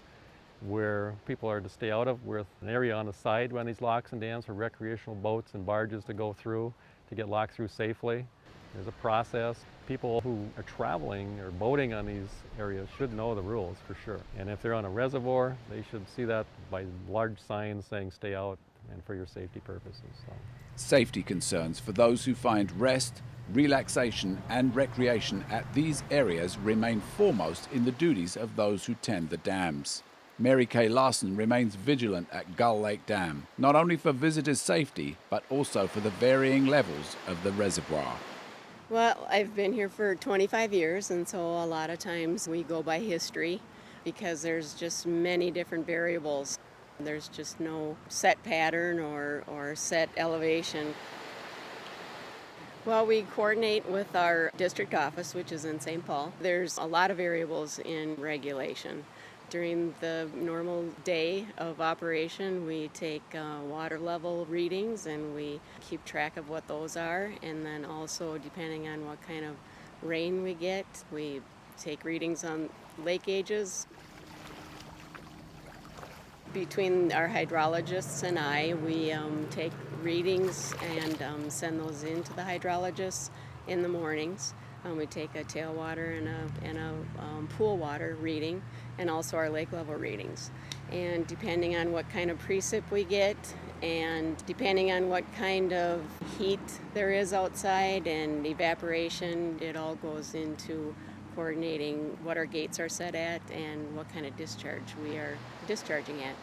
where people are to stay out of, with an area on the side around these locks and dams for recreational boats and barges to go through to get locked through safely. There's a process. People who are traveling or boating on these areas should know the rules for sure. And if they're on a reservoir, they should see that by large signs saying stay out and for your safety purposes. So. Safety concerns for those who find rest, relaxation and recreation at these areas remain foremost in the duties of those who tend the dams. Mary Kay Larson remains vigilant at Gull Lake Dam, not only for visitors' safety, but also for the varying levels of the reservoir. Well, I've been here for 25 years, and so a lot of times we go by history because there's just many different variables. There's just no set pattern or set elevation. Well, we coordinate with our district office, which is in St. Paul. There's a lot of variables in regulation. During the normal day of operation, we take water level readings and we keep track of what those are. And then also, depending on what kind of rain we get, we take readings on lake gauges. Between our hydrologists and I, we take readings and send those in to the hydrologists in the mornings. We take a tailwater and a pool water reading, and also our lake level readings. And depending on what kind of precip we get, and depending on what kind of heat there is outside and evaporation, it all goes into coordinating what our gates are set at and what kind of discharge we are discharging at.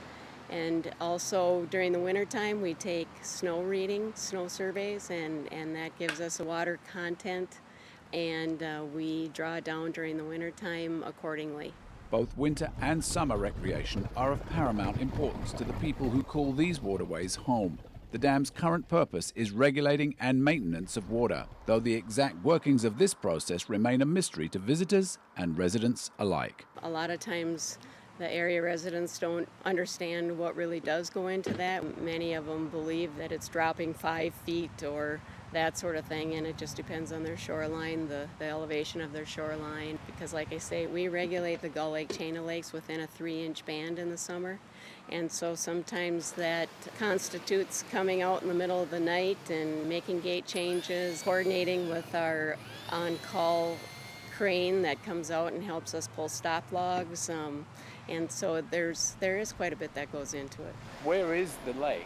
And also during the wintertime, we take snow readings, snow surveys, and that gives us a water content, and we draw down during the wintertime accordingly. Both winter and summer recreation are of paramount importance to the people who call these waterways home. The dam's current purpose is regulating and maintenance of water, though the exact workings of this process remain a mystery to visitors and residents alike. A lot of times the area residents don't understand what really does go into that. Many of them believe that it's dropping 5 feet or that sort of thing, and it just depends on their shoreline, the elevation of their shoreline. Because like I say, we regulate the Gull Lake chain of lakes within a 3-inch band in the summer. And so sometimes that constitutes coming out in the middle of the night and making gate changes, coordinating with our on-call crane that comes out and helps us pull stop logs. And so there is quite a bit that goes into it. Where is the lake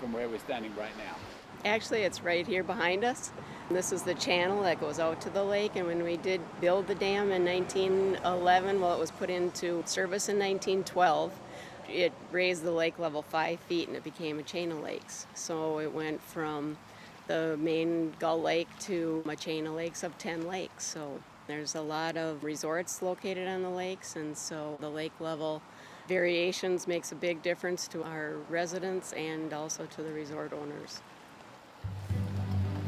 from where we're standing right now? Actually, it's right here behind us. This is the channel that goes out to the lake, and when we did build the dam in 1911, well, it was put into service in 1912, it raised the lake level 5 feet and it became a chain of lakes. So it went from the main Gull Lake to a chain of lakes of 10 lakes. So there's a lot of resorts located on the lakes, and so the lake level variations makes a big difference to our residents and also to the resort owners.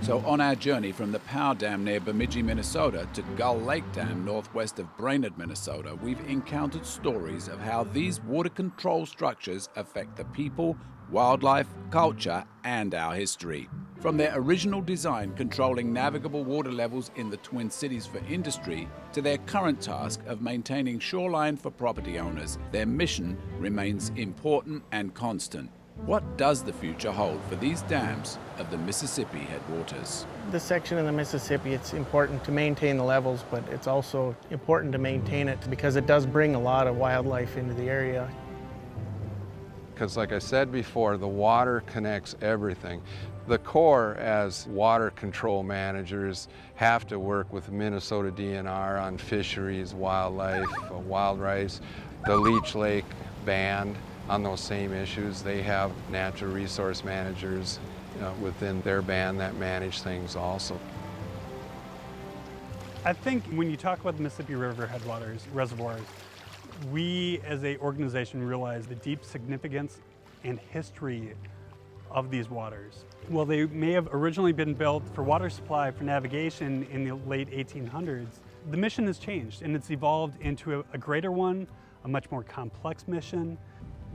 So on our journey from the Power Dam near Bemidji, Minnesota to Gull Lake Dam northwest of Brainerd, Minnesota, we've encountered stories of how these water control structures affect the people, wildlife, culture, and our history. From their original design controlling navigable water levels in the Twin Cities for industry to their current task of maintaining shoreline for property owners, their mission remains important and constant. What does the future hold for these dams of the Mississippi headwaters? This section of the Mississippi, it's important to maintain the levels, but it's also important to maintain it because it does bring a lot of wildlife into the area. Because like I said before, the water connects everything. The Corps, as water control managers, have to work with Minnesota DNR on fisheries, wildlife, wild rice, the Leech Lake Band on those same issues. They have natural resource managers within their band that manage things also. I think when you talk about the Mississippi River headwaters, reservoirs, we as an organization realize the deep significance and history of these waters. While they may have originally been built for water supply for navigation in the late 1800s, the mission has changed and it's evolved into a greater one, a much more complex mission.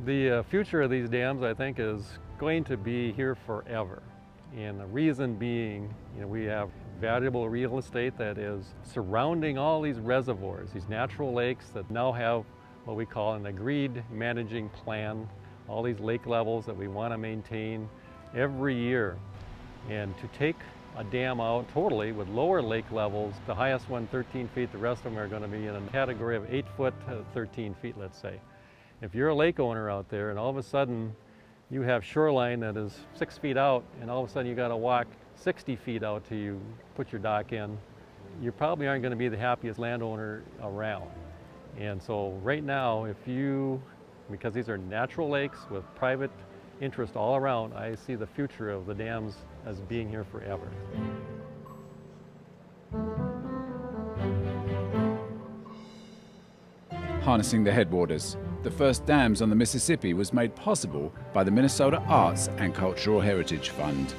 The future of these dams, I think, is going to be here forever. And the reason being, we have valuable real estate that is surrounding all these reservoirs, these natural lakes that now have what we call an agreed managing plan, all these lake levels that we want to maintain every year. And to take a dam out totally with lower lake levels, the highest one 13 feet, the rest of them are going to be in a category of 8 foot to 13 feet, let's say. If you're a lake owner out there and all of a sudden you have shoreline that is 6 feet out and all of a sudden you got to walk 60 feet out till you put your dock in, you probably aren't going to be the happiest landowner around. And so right now, because these are natural lakes with private interest all around, I see the future of the dams as being here forever. Harnessing the headwaters, the first dams on the Mississippi was made possible by the Minnesota Arts and Cultural Heritage Fund.